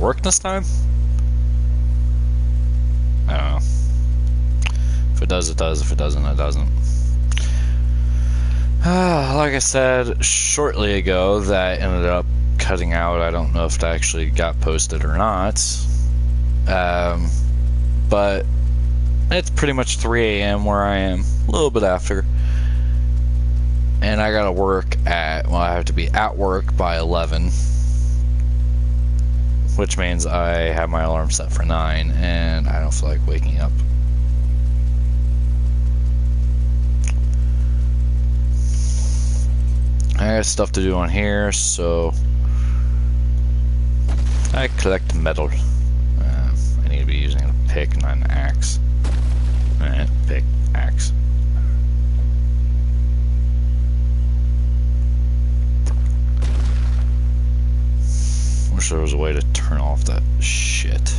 work this time? I don't know. If it does, it does. If it doesn't, it doesn't. Like I said shortly ago, that ended up cutting out. I don't know if it actually got posted or not. But it's pretty much 3 a.m. where I am, a little bit after. And I gotta work at, well, I have to be at work by 11. Which means I have my alarm set for 9, and I don't feel like waking up. I got stuff to do on here, so I collect metal. I need to be using a pick, not an axe. Alright, pick, axe. Wish there was a way to turn off that shit.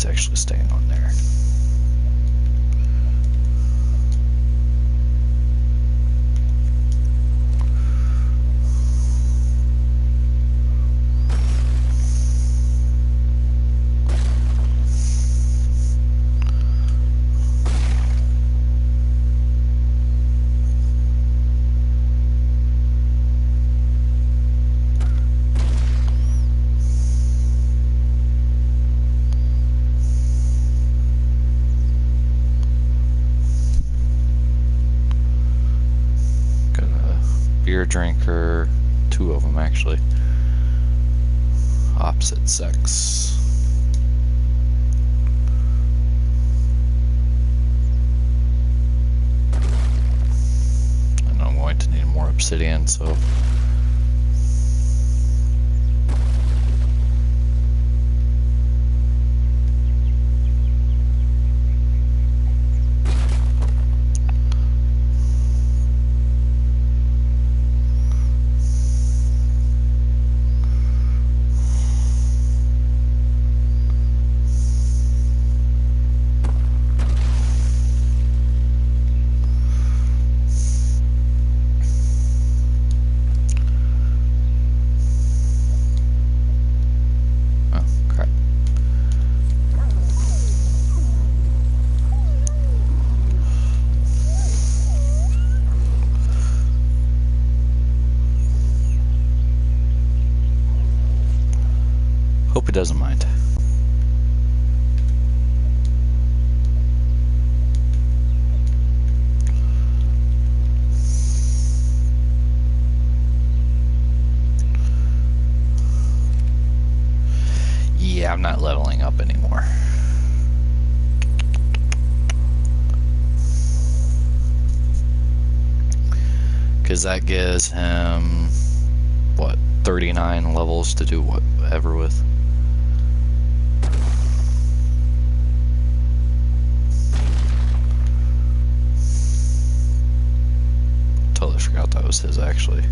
Actually staying on there. Beer drinker, 2 of them actually. Opposite sex. And I'm going to need more obsidian, so hope he doesn't mind. Yeah, I'm not leveling up anymore. Because that gives him, what, 39 levels to do whatever with. Totally forgot that was his, actually.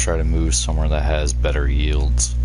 try to move somewhere that has better yields.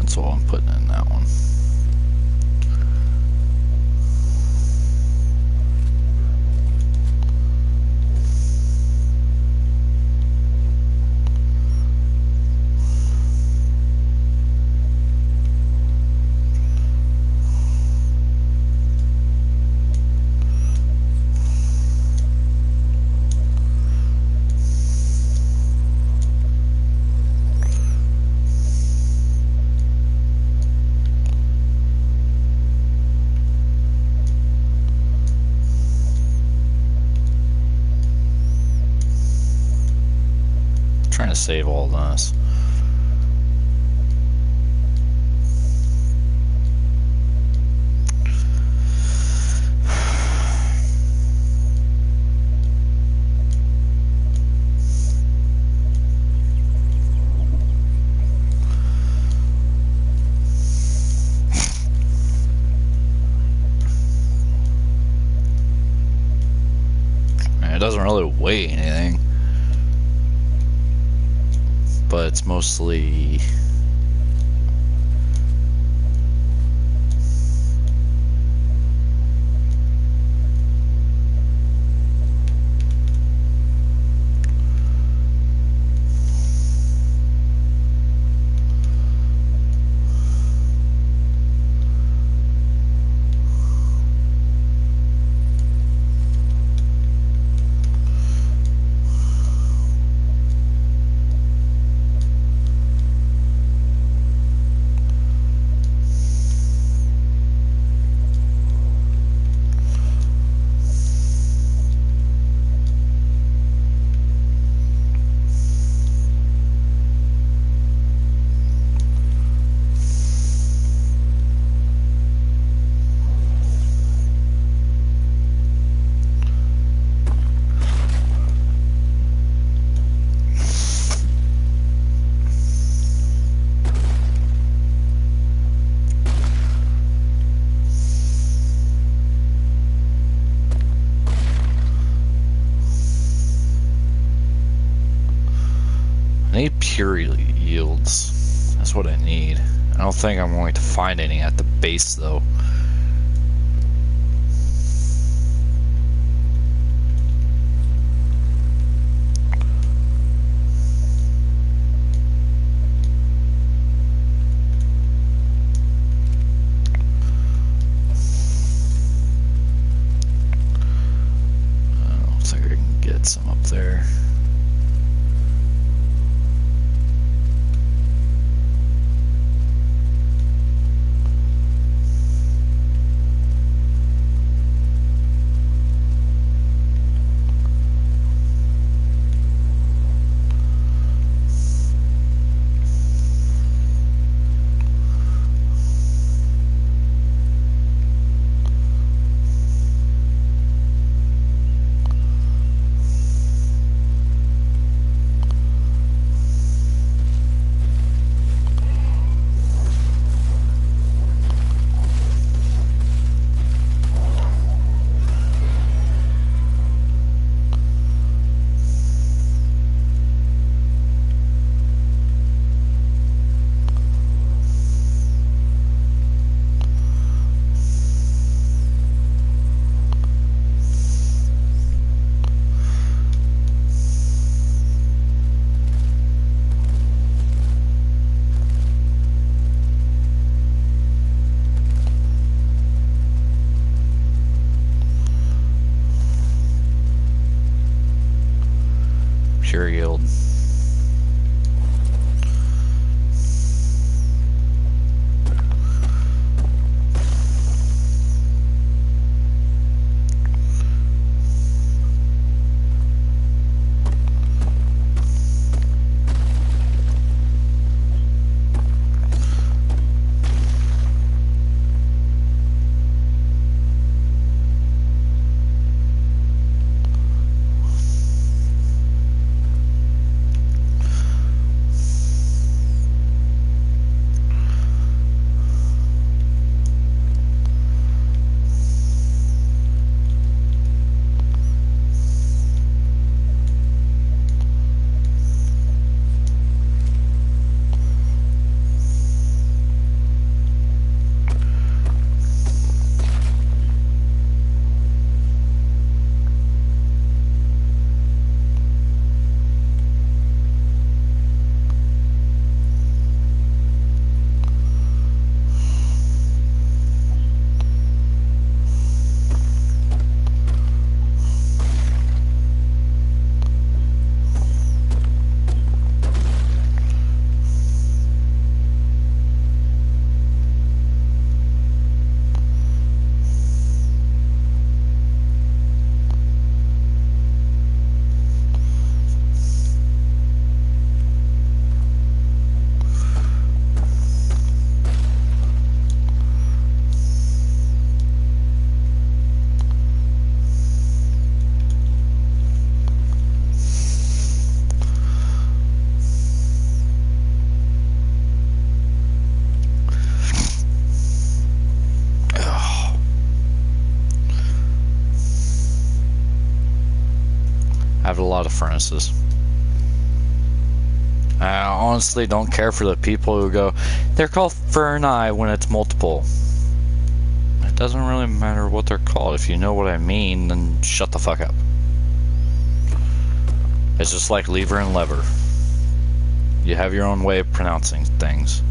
So I'm putting in that one. Trying to save all this. It doesn't really weigh anything, but it's mostly I need pure yields. That's what I need. I don't think I'm going to find any at the base though. Looks like I can get some up there. build. I have a lot of furnaces. I honestly don't care for the people who go, they're called furnace when it's multiple. It doesn't really matter what they're called. If you know what I mean, then shut the fuck up. It's just like lever and lever. You have your own way of pronouncing things.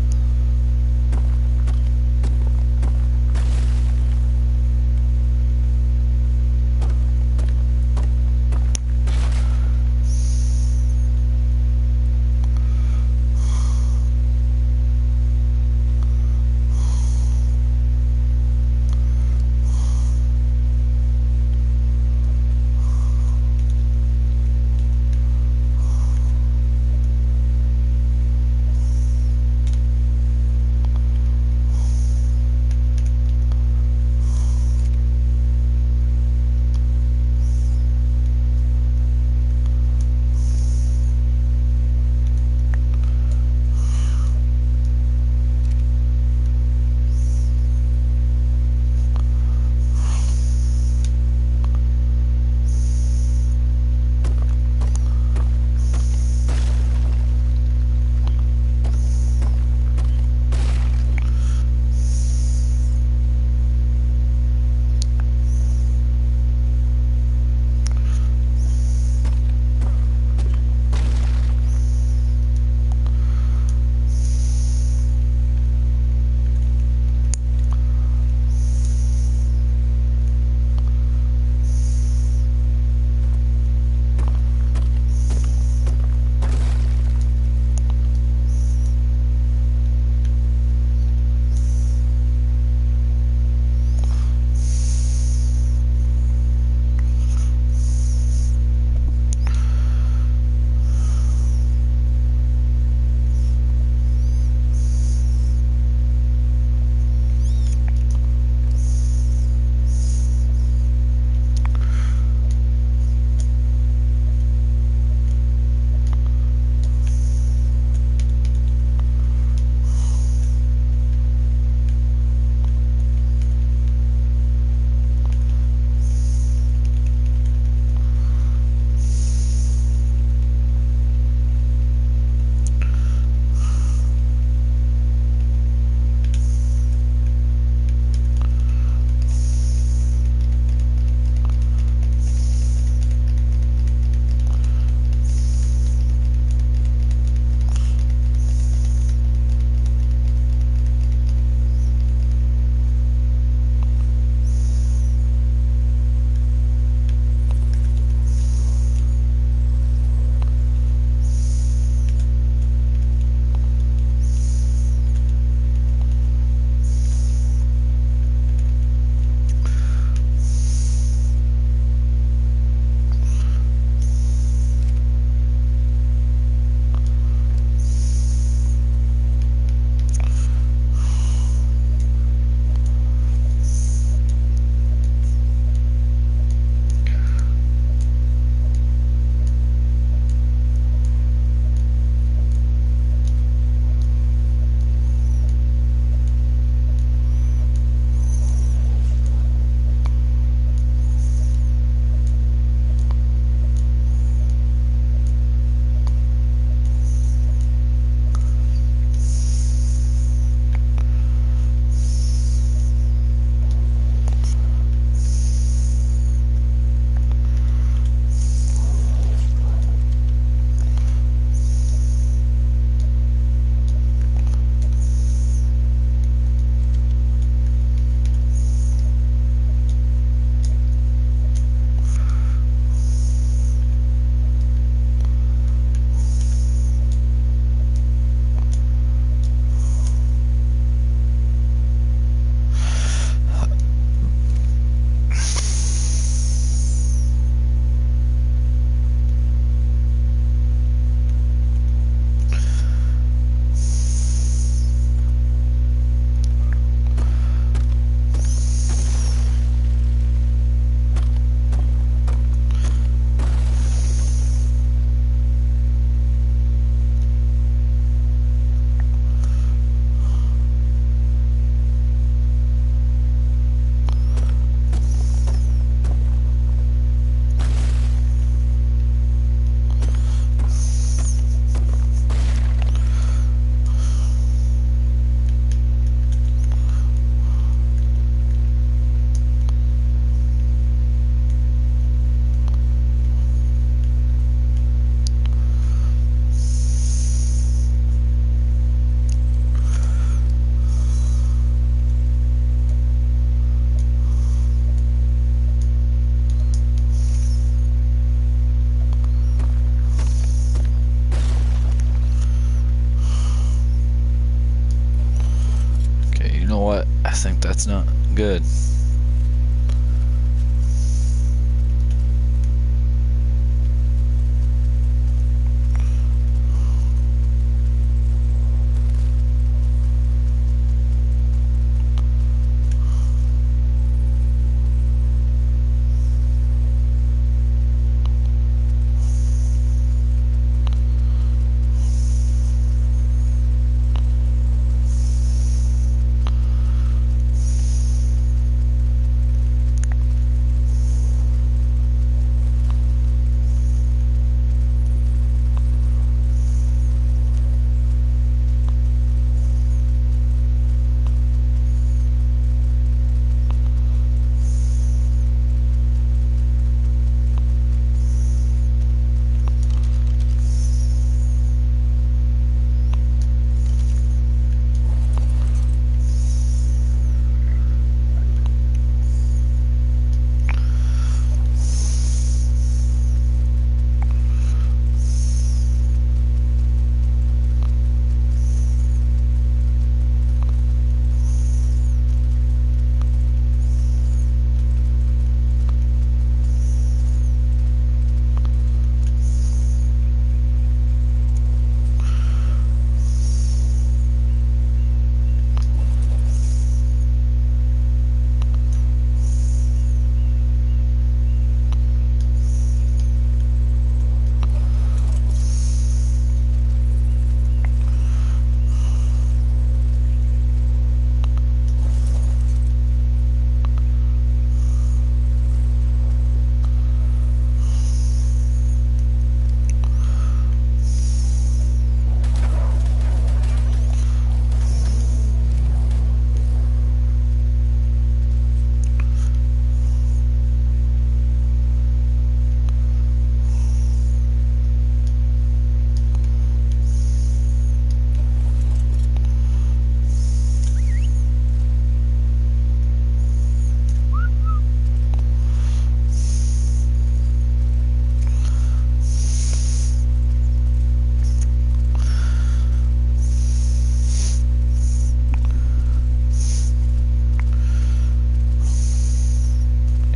That's not good.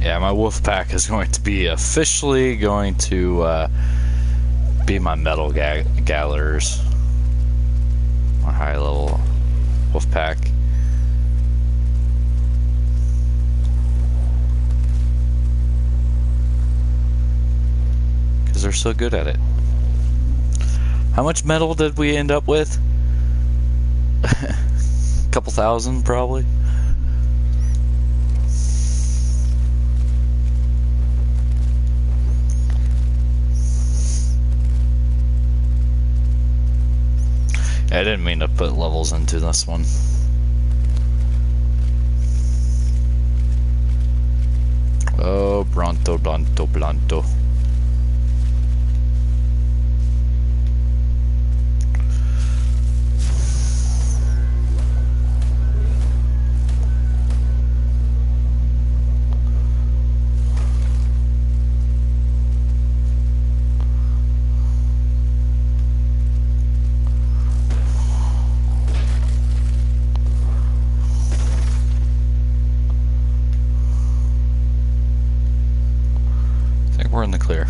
Yeah, my wolf pack is going to be officially going to be my metal gatherers. My high level wolf pack. Because they're so good at it. How much metal did we end up with? A couple thousand, probably. I didn't mean to put levels into this one. Oh, Bronto, Blanto, Blanto. We're in the clear.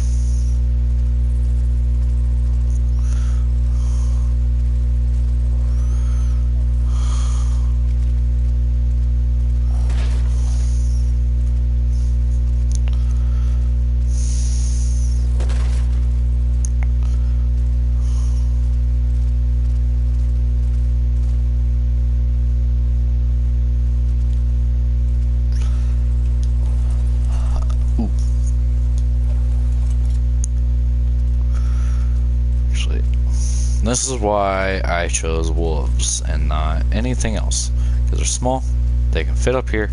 This is why I chose wolves and not anything else. Because they're small, they can fit up here.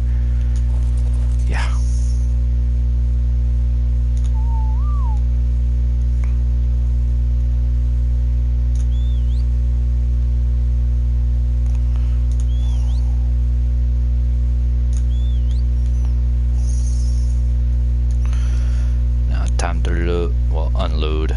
Yeah. Now time to load, well, unload.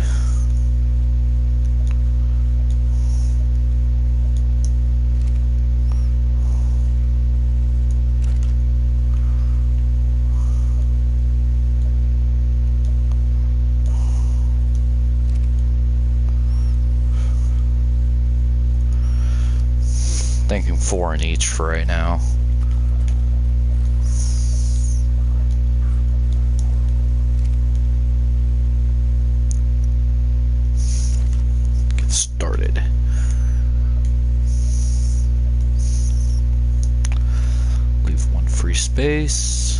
thinking 4 in each for right now. Get started. Leave 1 free space.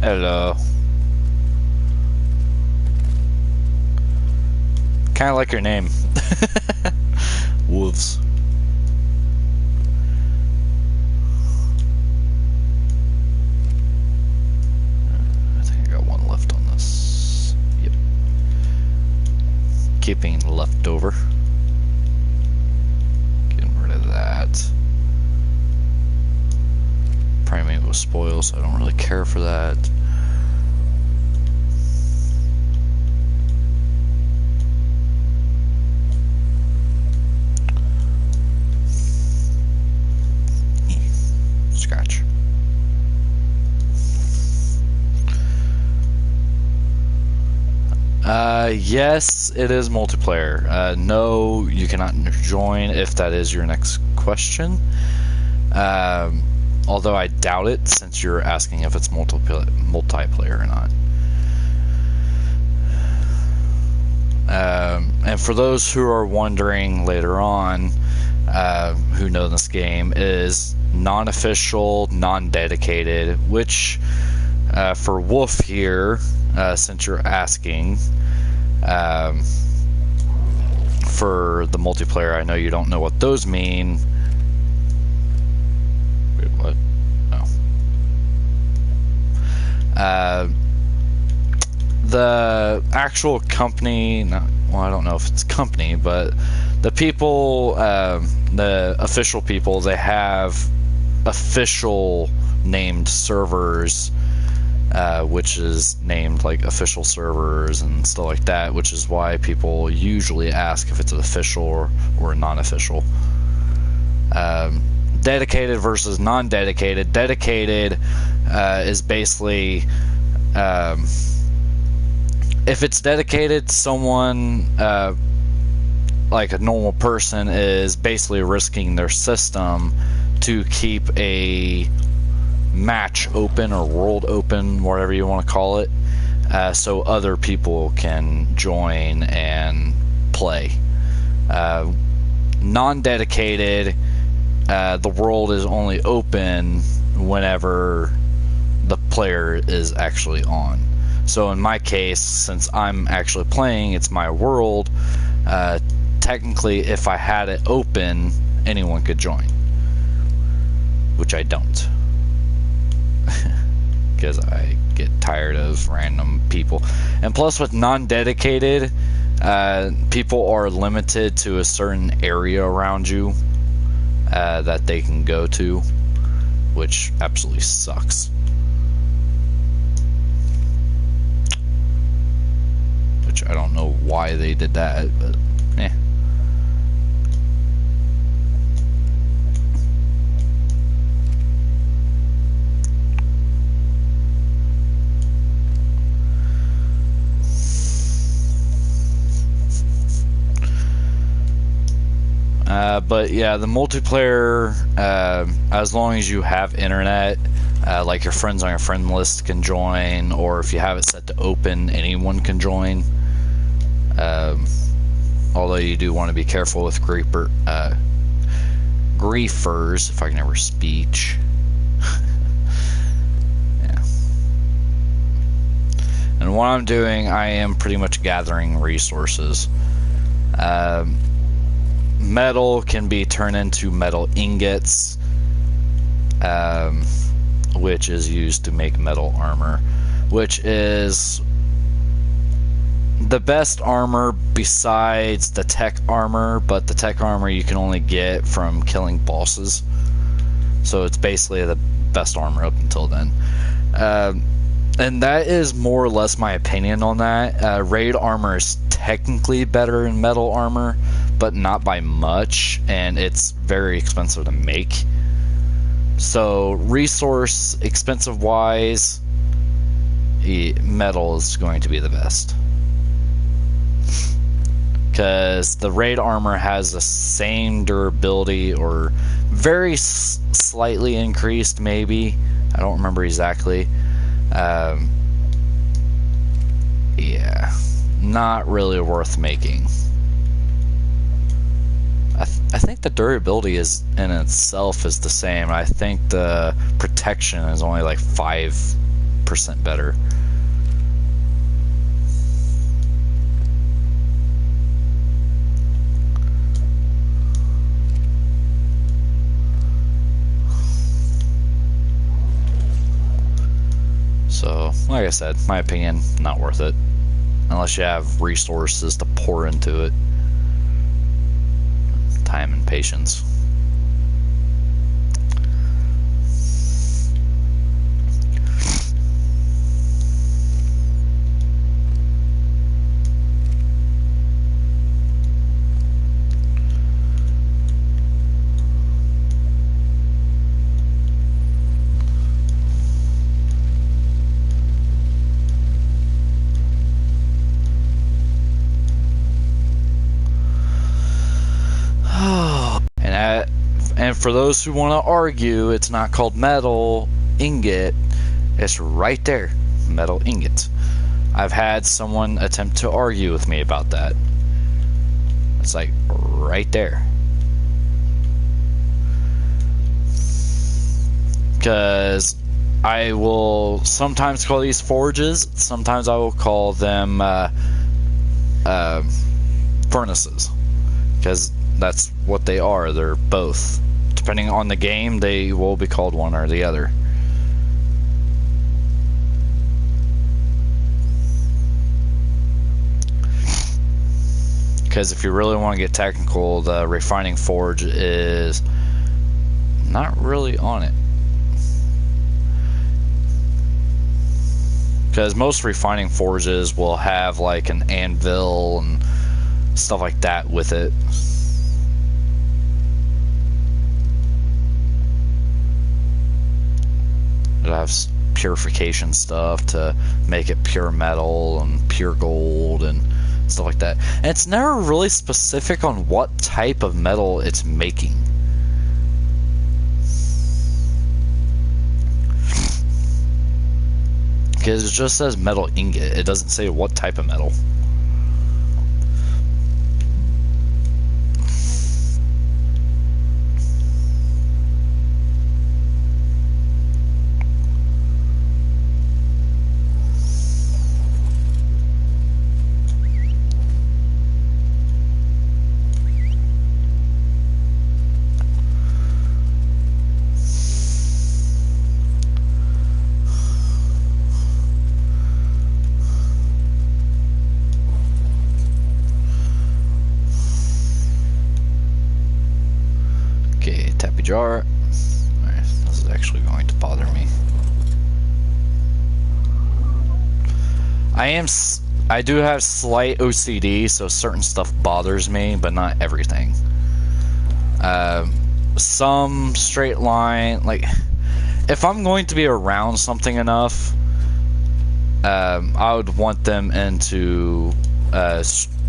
Hello. Kind of like your name. Wolves. I think I got 1 left on this. Yep. Keeping leftover. Getting rid of that. Primate was spoiled, so I don't really care for that. Scratch. Yes, it is multiplayer. No, you cannot join if that is your next question. Although I doubt it, since you're asking if it's multiplayer or not. And for those who are wondering later on, who know this game, is non-official, non-dedicated, which for Wolf here, since you're asking, for the multiplayer, I know you don't know what those mean. Wait, what? No. The actual company, well, I don't know if it's company, but the people, the official people, they have official named servers, which is named like official servers and stuff like that, which is why people usually ask if it's an official or non-official. Dedicated versus non-dedicated. Dedicated is basically, if it's dedicated, someone like a normal person is basically risking their system to keep a match open or world open, whatever you want to call it, so other people can join and play. Non-dedicated, the world is only open whenever the player is actually on. So in my case, since I'm actually playing, it's my world. Technically, if I had it open, anyone could join, which I don't, because I get tired of random people. And plus, with non-dedicated, people are limited to a certain area around you that they can go to, which absolutely sucks. Which I don't know why they did that, but eh. But yeah, the multiplayer, as long as you have internet, like your friends on your friend list can join, or if you have it set to open, anyone can join. Although you do want to be careful with griefers, if I can ever speech. Yeah. And what I'm doing, I am pretty much gathering resources. Metal can be turned into metal ingots, which is used to make metal armor, which is the best armor besides the tech armor, but the tech armor you can only get from killing bosses. So it's basically the best armor up until then. And that is more or less my opinion on that. Raid armor is technically better than metal armor, but not by much, and it's very expensive to make. So resource expensive wise, metal is going to be the best. Because the raid armor has the same durability, or very slightly increased maybe. I don't remember exactly. Yeah, not really worth making. I think the durability is in itself is the same. I think the protection is only like 5% better. So, like I said, my opinion, not worth it. Unless you have resources to pour into it. Time and patience. And for those who want to argue, it's not called metal ingot. It's right there, metal ingot. I've had someone attempt to argue with me about that. It's like right there. Because I will sometimes call these forges, sometimes I will call them furnaces. Because that's what they are. They're both. Depending on the game, they will be called one or the other. Because if you really want to get technical, the refining forge is not really on it. Because most refining forges will have like an anvil and stuff like that with it. It'll have purification stuff to make it pure metal and pure gold and stuff like that. And it's never really specific on what type of metal it's making. Because it just says metal ingot. It doesn't say what type of metal. Jar. Right, this is actually going to bother me. I do have slight OCD, so certain stuff bothers me, but not everything. Some straight line, like if I'm going to be around something enough, I would want them into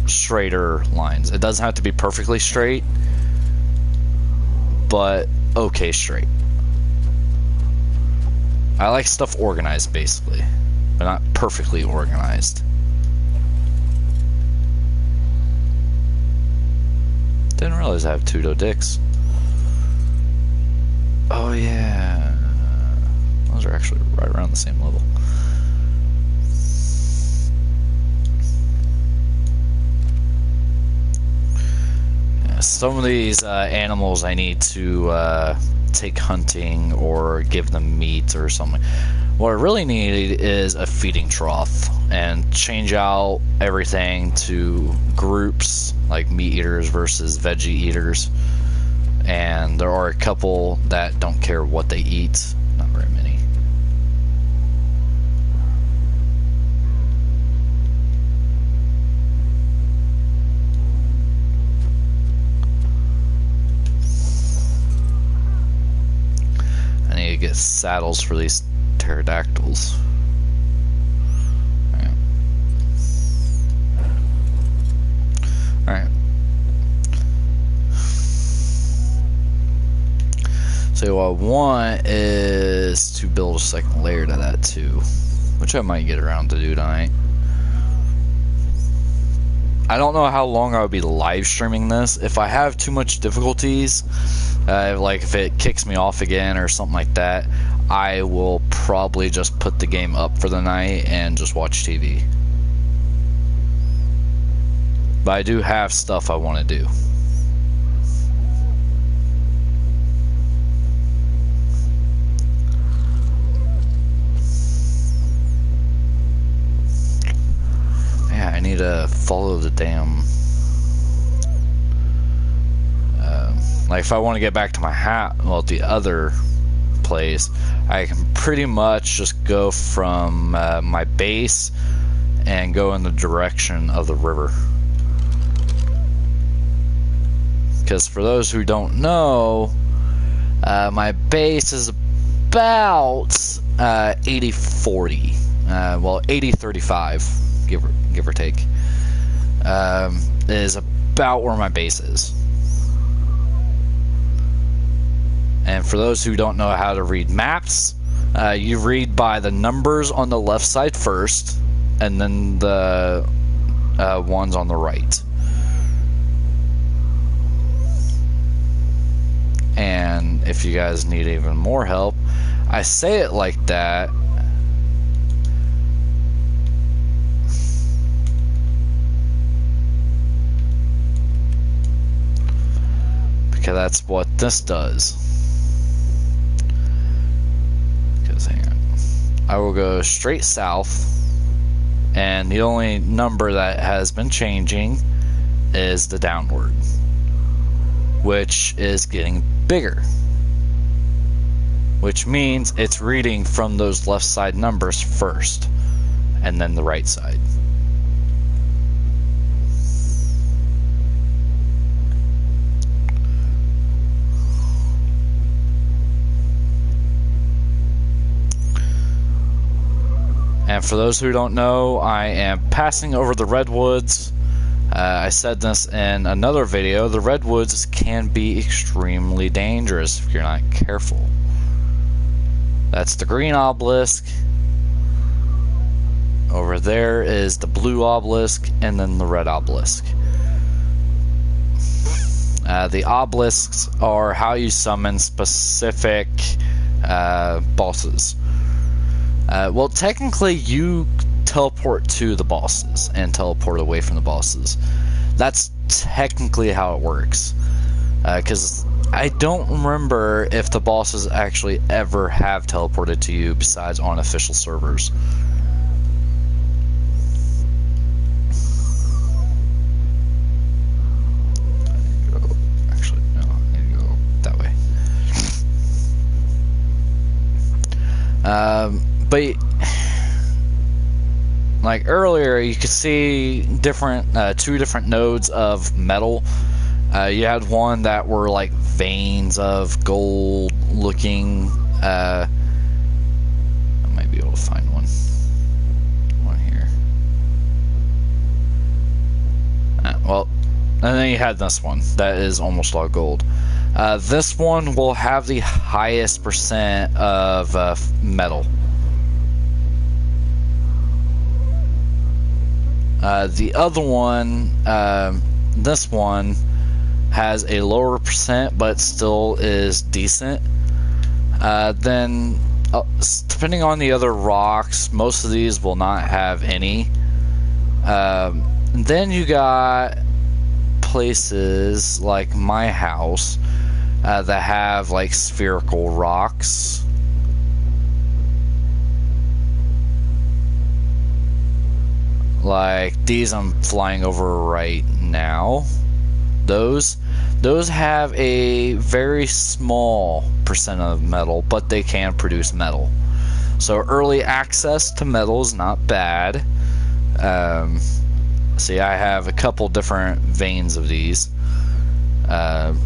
straighter lines. It doesn't have to be perfectly straight, but okay straight. I like stuff organized, basically, but not perfectly organized. Didn't realize I have pseudo dicks. Oh yeah, those are actually right around the same level. Yeah, some of these animals I need to take hunting or give them meat or something. What I really need is a feeding trough and change out everything to groups like meat eaters versus veggie eaters. And there are a couple that don't care what they eat. Not very many. I need to get saddles for these pterodactyls. Alright. Alright. So what I want is to build a second layer to that too, which I might get around to do tonight. I don't know how long I would be live streaming this. If I have too much difficulties, like if it kicks me off again or something like that, I will probably just put the game up for the night and just watch TV. But I do have stuff I want to do. Yeah, I need to follow the damn... like if I want to get back to my the other place, I can pretty much just go from my base and go in the direction of the river. Because for those who don't know, my base is about 80-40. Well, 80-35, give or take, is about where my base is. And for those who don't know how to read maps, you read by the numbers on the left side first, and then the ones on the right. And if you guys need even more help, I say it like that because that's what this does. I will go straight south, and the only number that has been changing is the downward, which is getting bigger, which means it's reading from those left side numbers first and then the right side. And for those who don't know, I am passing over the redwoods. I said this in another video. The redwoods can be extremely dangerous if you're not careful. That's the green obelisk. Over there is the blue obelisk, and then the red obelisk. The obelisks are how you summon specific bosses. Well, technically, you teleport to the bosses and teleport away from the bosses. That's technically how it works. Because I don't remember if the bosses actually ever have teleported to you besides on official servers. Actually, no, I need to go that way. But like earlier, you could see two different nodes of metal. You had one that were like veins of gold looking. I might be able to find one here. Well, and then you had this one that is almost all gold. This one will have the highest percent of metal. The other one, this one, has a lower percent, but still is decent. Then, depending on the other rocks, most of these will not have any. Then you got places like my house that have like spherical rocks. Like these I'm flying over right now. Those have a very small percent of metal, but they can produce metal. So early access to metal is not bad. See, I have a couple different veins of these.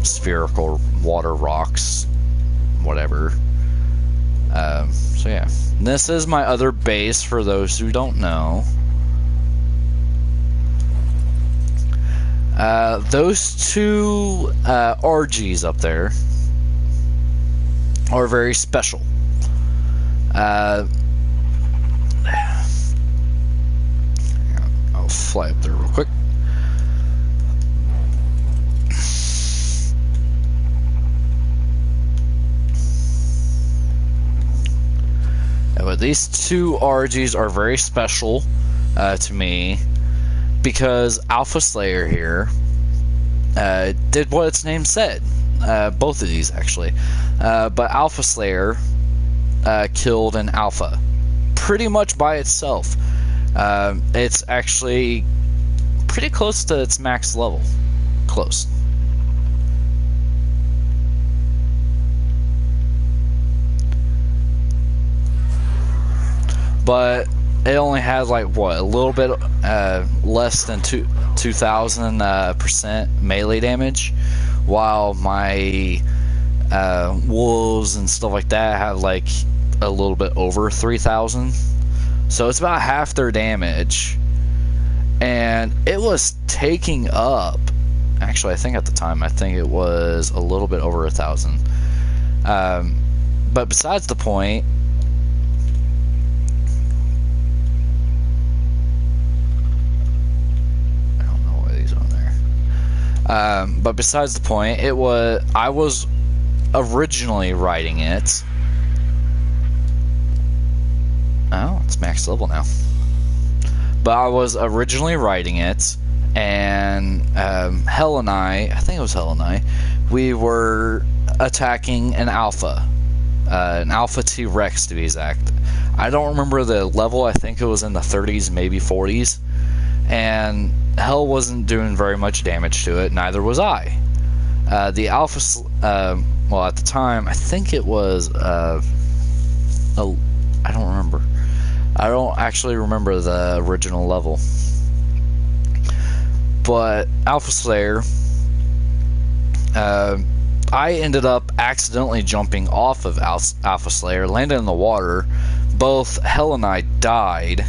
Spherical water rocks, whatever. So yeah. And this is my other base for those who don't know. Those two RGs up there are very special. I'll fly up there real quick. But these two RGs are very special to me, because Alpha Slayer here did what its name said. Both of these, actually. But Alpha Slayer killed an Alpha pretty much by itself. It's actually pretty close to its max level. Close. But it only had like what, a little bit less than 2,000% melee damage, while my wolves and stuff like that have like a little bit over 3,000. So it's about half their damage, and it was taking up. Actually, I think at the time, I think it was a little bit over 1,000. But besides the point. But besides the point, I was originally writing it. Oh, it's max level now. But I was originally writing it, and Hell and I think it was Hell and I, we were attacking an Alpha T-Rex to be exact. I don't remember the level. I think it was in the 30s, maybe 40s, and Hell wasn't doing very much damage to it, neither was I. The Alpha, well, at the time, I think it was, I don't remember. I don't actually remember the original level. But Alpha Slayer, I ended up accidentally jumping off of Alpha Slayer, landed in the water. Both Hell and I died,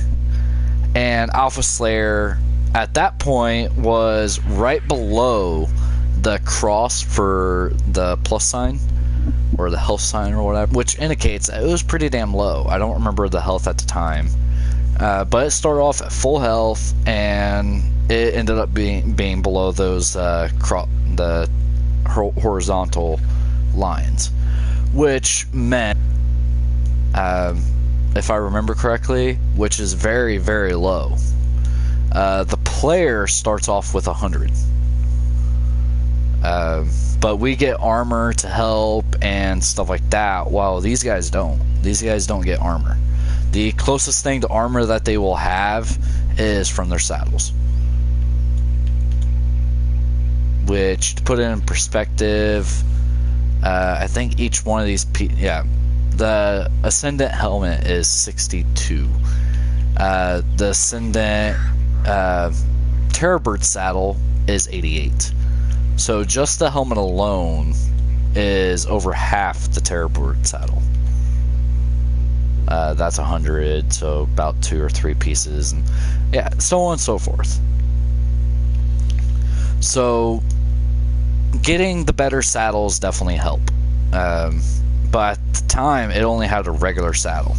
and Alpha Slayer at that point was right below the cross for the plus sign, or the health sign or whatever, which indicates that it was pretty damn low. I don't remember the health at the time, but it started off at full health, and it ended up being below those the horizontal lines, which meant, if I remember correctly, which is very, very low. The player starts off with 100. But we get armor to help and stuff like that, while these guys don't. These guys don't get armor. The closest thing to armor that they will have is from their saddles. Which, to put it in perspective, I think each one of these... the Ascendant helmet is 62. The Ascendant Terrorbird saddle is 88. So just the helmet alone is over half the Terrorbird saddle. That's 100, so about 2 or 3 pieces, and yeah, so on and so forth. So getting the better saddles definitely help. But at the time, it only had a regular saddle.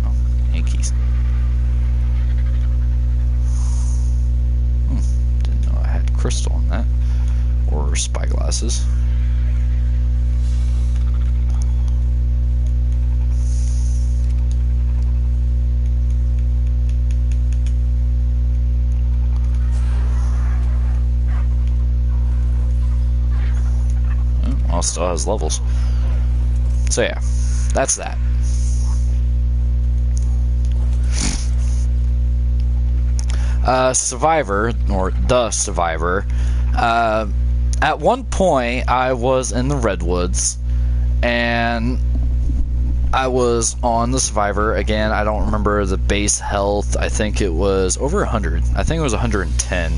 Oh, Yankees. Didn't know I had crystal on that. Or spyglasses. it still has levels. So yeah, that's that. Survivor, or the Survivor. At one point, I was in the Redwoods, and I was on the Survivor. Again, I don't remember the base health. I think it was over 100. I think it was 110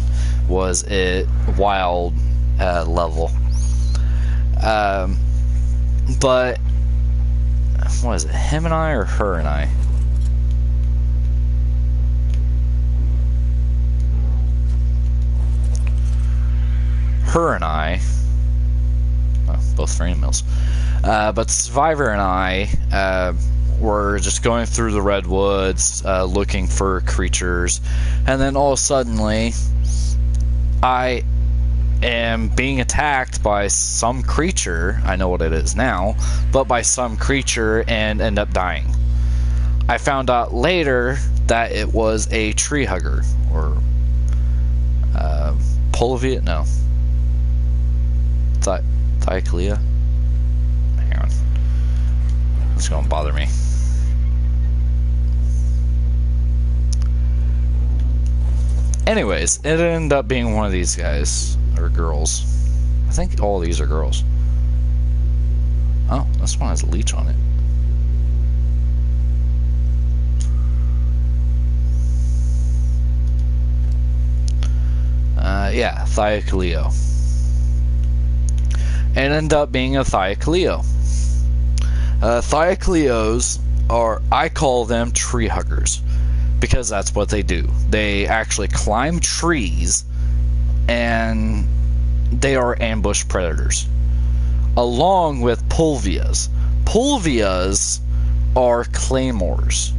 was it wild level. But, what is it? Him and I or her and I? Her and I, well, both frame mills, but Survivor and I were just going through the redwoods looking for creatures, and then all suddenly I am being attacked by some creature. I know what it is now, but by some creature, and end up dying. I found out later that it was a tree hugger, or Polivia, no. Thyclea? Hang on. It's gonna bother me. Anyways, it ended up being one of these guys, or girls. I think all these are girls. Oh, this one has a leech on it. Yeah, Thycleo. And end up being a Thycleo. Thycleos are, I call them tree huggers, because that's what they do. They actually climb trees, and they are ambush predators, along with Pulvias. Pulvias are claymores,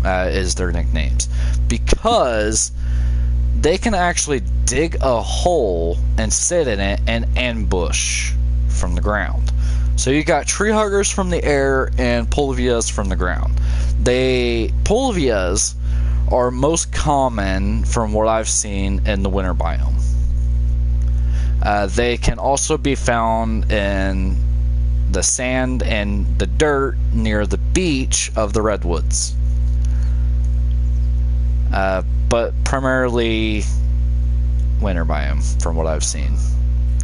is their nicknames, because they can actually dig a hole and sit in it and ambush from the ground. So you got tree huggers from the air and Pulvias from the ground. Pulvias are most common from what I've seen in the winter biome. They can also be found in the sand and the dirt near the beach of the redwoods, but primarily winter biome from what I've seen.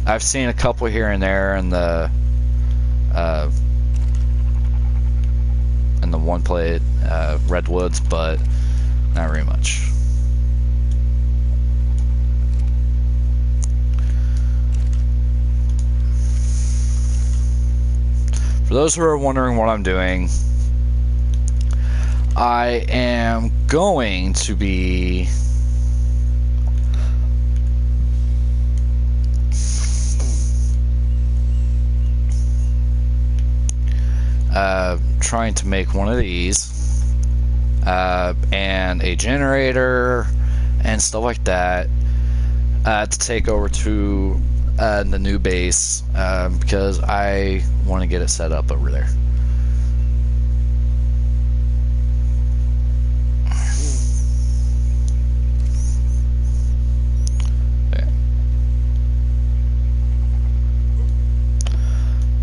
I've seen a couple here and there in the one plate redwoods, but not very much. For those who are wondering what I'm doing, I am going to be trying to make one of these and a generator and stuff like that to take over to the new base, because I want to get it set up over there. Okay.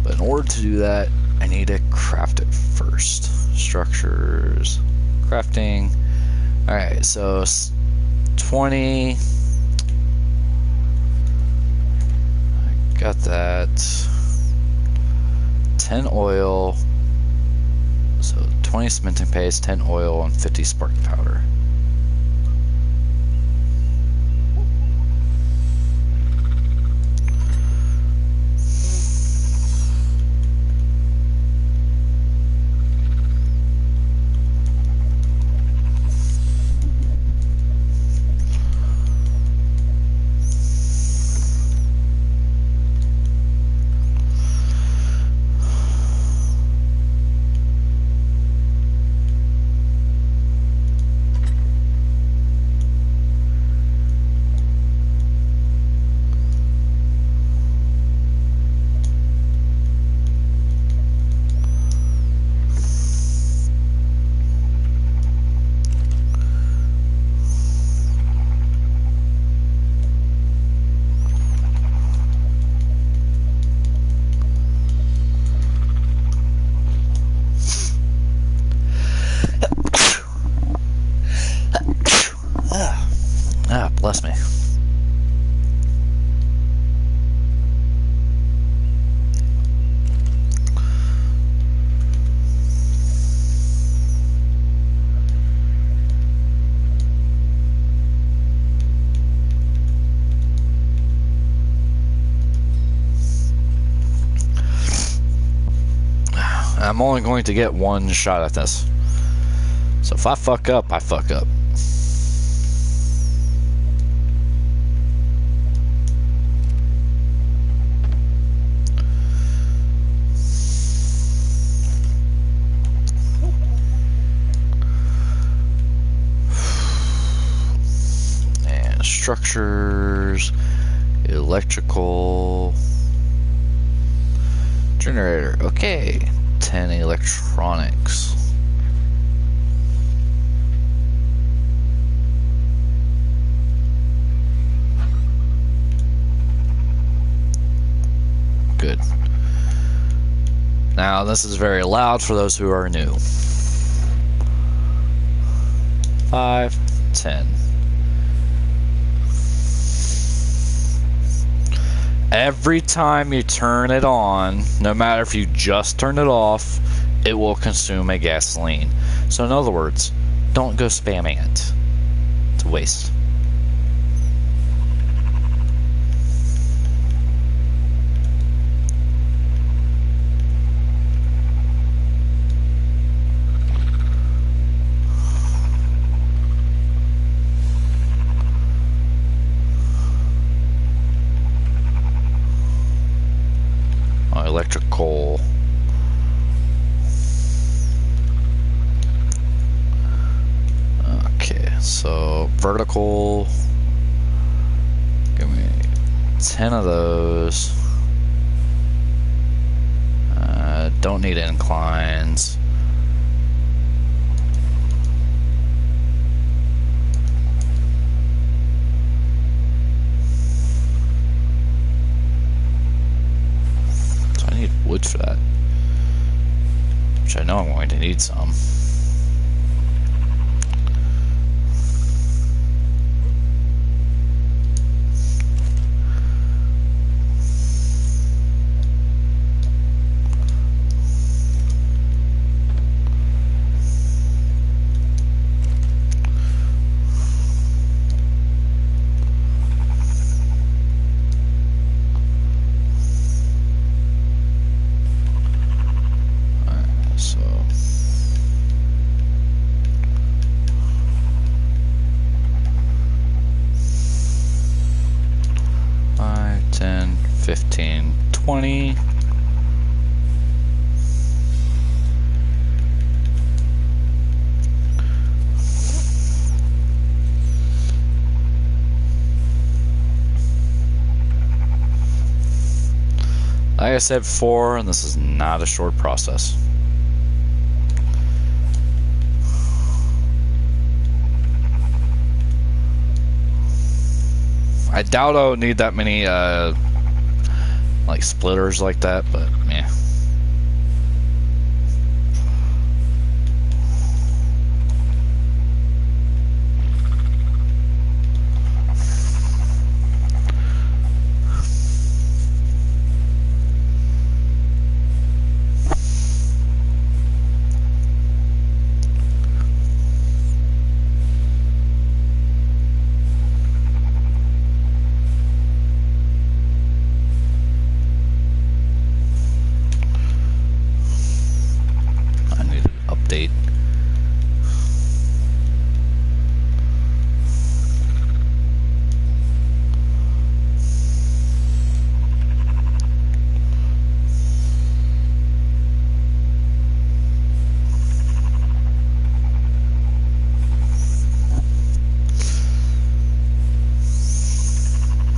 But in order to do that, I need to craft it first. Structures, crafting. Alright, so 20. I got that. 10 oil. So 20 cementing paste, 10 oil, and 50 spark powder. Bless me. I'm only going to get one shot at this. So if I fuck up, I fuck up. And structures, electrical, generator. Okay. 10 electronics. Good. Now this is very loud for those who are new. 5, 10. Every time you turn it on, no matter if you just turn it off, it will consume a gasoline. So in other words, don't go spamming it. It's a waste. Electrical. Okay, so vertical. Give me 10 of those. Don't need inclines. Wood for that, which I know I'm going to need some. Like I said before, and this is not a short process. I doubt I'll need that many like splitters like that, but yeah.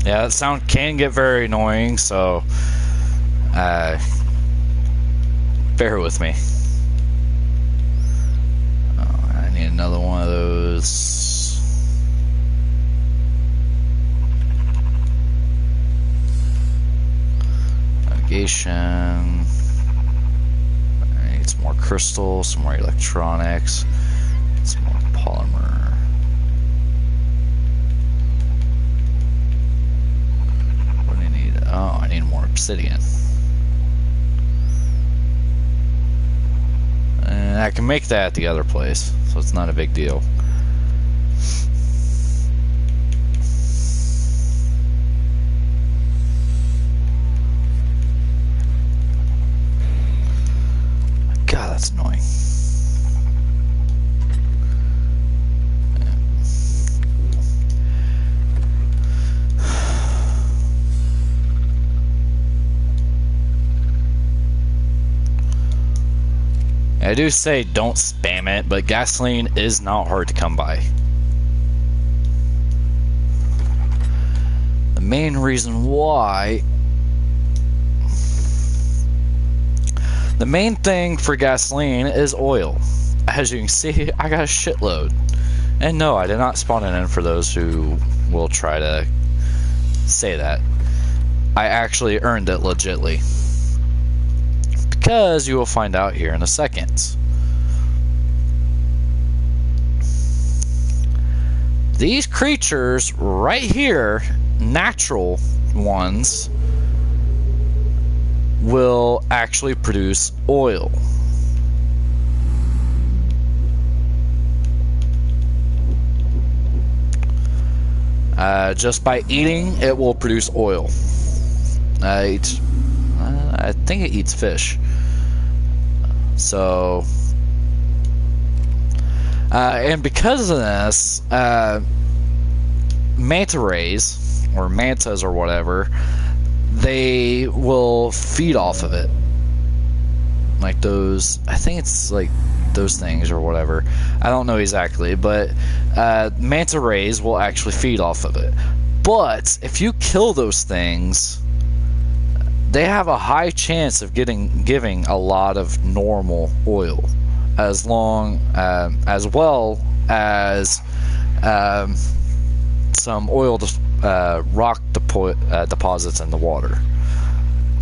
Yeah, that sound can get very annoying, so bear with me. Oh, I need another one of those. Navigation. I need some more crystal, some more electronics, some more polymer. obsidian. And I can make that at the other place, so it's not a big deal. God, that's annoying. I do say don't spam it, but gasoline is not hard to come by. The main reason why... The main thing for gasoline is oil. As you can see, I got a shitload. And no, I did not spawn it in for those who will try to say that. I actually earned it legitly. Because you will find out here in a second. These creatures right here, natural ones, will actually produce oil. Just by eating, it will produce oil. I think it eats fish. So, and because of this, manta rays, or mantas or whatever, they will feed off of it. Like those, I think it's like those things or whatever. I don't know exactly, but manta rays will actually feed off of it. But if you kill those things, they have a high chance of giving a lot of normal oil, as well as some oil rock deposits in the water.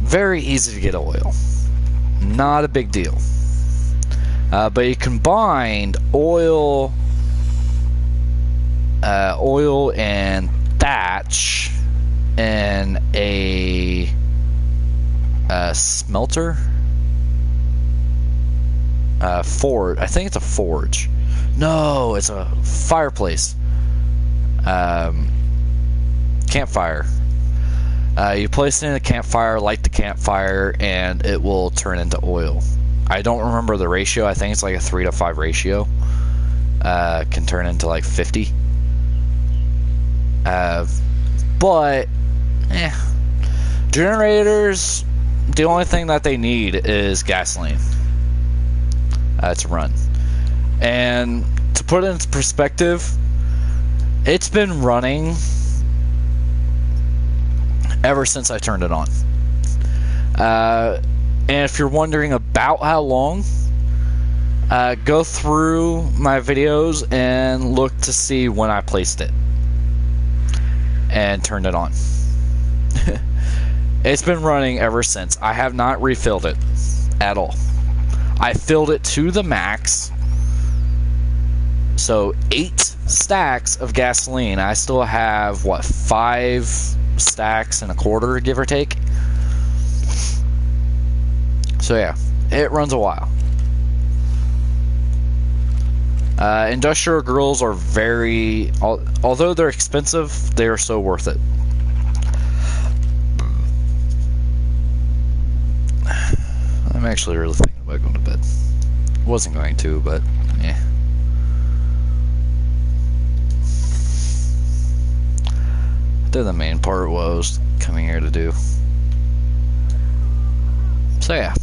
Very easy to get oil, not a big deal. But you combined oil and thatch in a smelter, forge. I think it's a forge. No, it's a fireplace. Campfire. You place it in a campfire, light the campfire, and it will turn into oil. I don't remember the ratio. I think it's like a 3 to 5 ratio. Can turn into like 50. But generators, the only thing that they need is gasoline to run. And to put it into perspective, it's been running ever since I turned it on. And if you're wondering about how long, go through my videos and look to see when I placed it and turned it on. It's been running ever since. I have not refilled it at all. I filled it to the max. So 8 stacks of gasoline. I still have, what, 5 stacks and a quarter, give or take. So yeah, it runs a while. Industrial grills are very, although they're expensive, they are so worth it. I'm actually really thinking about going to bed. Wasn't going to, but yeah. Did the main part what I was coming here to do. So yeah.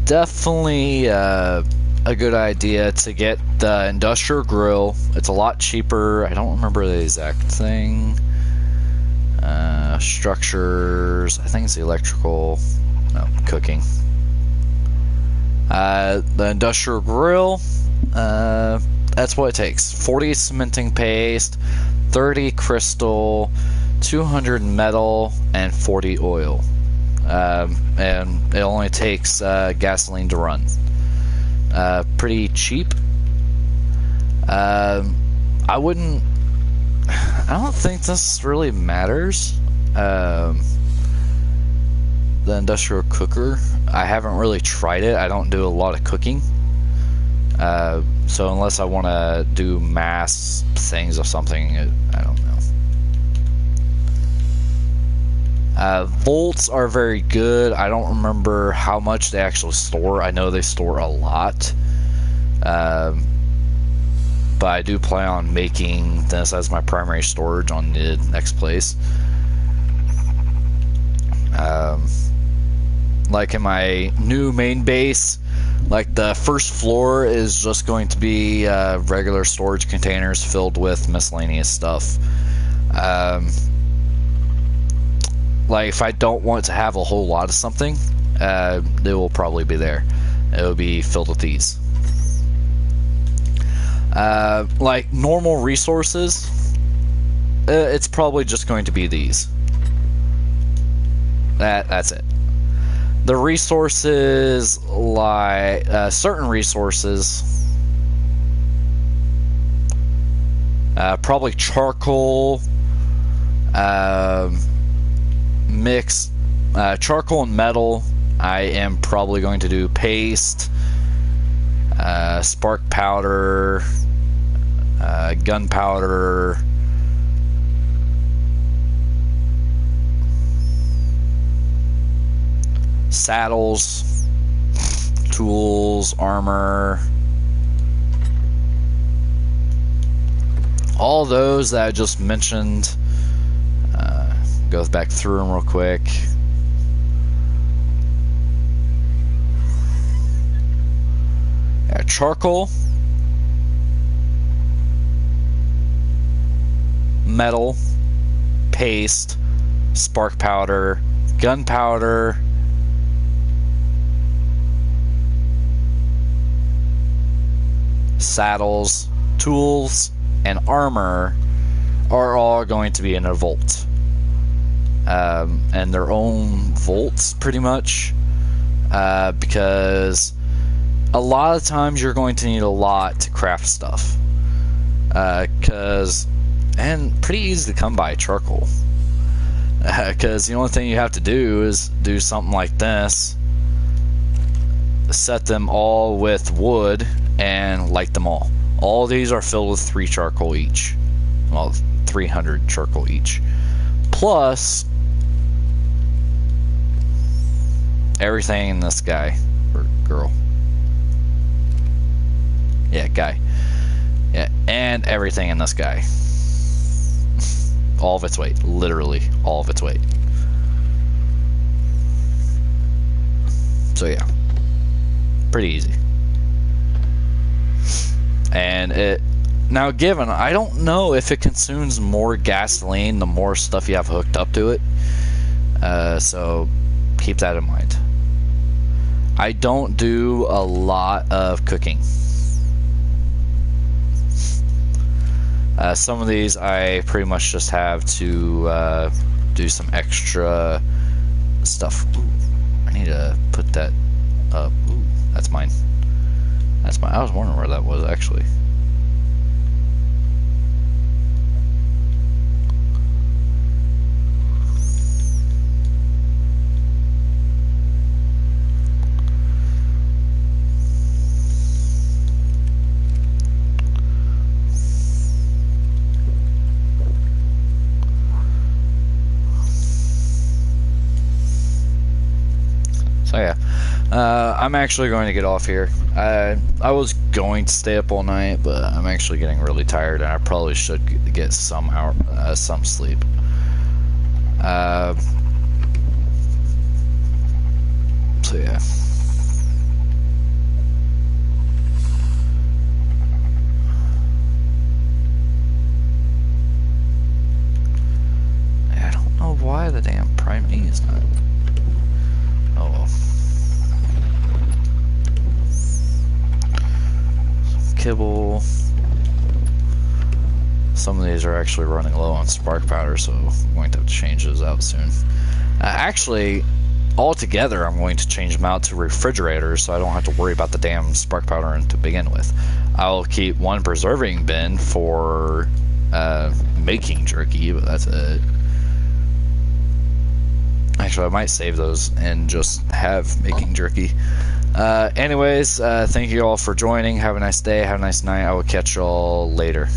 Definitely a good idea to get the industrial grill. It's a lot cheaper. I don't remember the exact thing. Structures. I think it's the electrical. No, cooking. The industrial grill. That's what it takes. 40 cementing paste, 30 crystal, 200 metal, and 40 oil. And it only takes gasoline to run. pretty cheap. I don't think this really matters. The industrial cooker, I haven't really tried it. I don't do a lot of cooking. So unless I want to do mass things of something, I don't know. Volts are very good. I don't remember how much they actually store. I know they store a lot. But I do plan on making this as my primary storage on the next place. Like in my new main base, like the first floor is just going to be regular storage containers filled with miscellaneous stuff. Like if I don't want to have a whole lot of something, they will probably be there. It will be filled with these. Like normal resources, it's probably just going to be these. That's it. The resources, like certain resources, probably charcoal, mixed charcoal and metal. I am probably going to do paste, spark powder, gunpowder, saddles, tools, armor, all those that I just mentioned. Goes back through them real quick. Charcoal, metal, paste, spark powder, gunpowder, saddles, tools, and armor are all going to be in a vault. And their own vaults, pretty much, because a lot of times you're going to need a lot to craft stuff, and pretty easy to come by charcoal, because the only thing you have to do is do something like this, set them all with wood and light them all. All these are filled with 3 charcoal each, well, 300 charcoal each, plus everything in this guy or girl. Yeah, guy. Yeah, and everything in this guy. All of its weight. Literally, all of its weight. So yeah. Pretty easy. And it... Now, given, I don't know if it consumes more gasoline the more stuff you have hooked up to it. So, keep that in mind. I don't do a lot of cooking. Some of these I pretty much just have to do some extra stuff. Ooh, I need to put that up. Ooh, that's mine. That's mine. I was wondering where that was actually. So yeah, I'm actually going to get off here. I was going to stay up all night, but I'm actually getting really tired, and I probably should get some sleep. So yeah. I don't know why the damn Prime E is not. Oh well. Some kibble. Some of these are actually running low on spark powder, so I'm going to have to change those out soon. Actually, altogether, I'm going to change them out to refrigerators so I don't have to worry about the damn spark powder to begin with. I'll keep one preserving bin for making jerky, but that's it. Actually, I might save those and just have making jerky. Anyways, thank you all for joining. Have a nice day. Have a nice night. I will catch y'all later.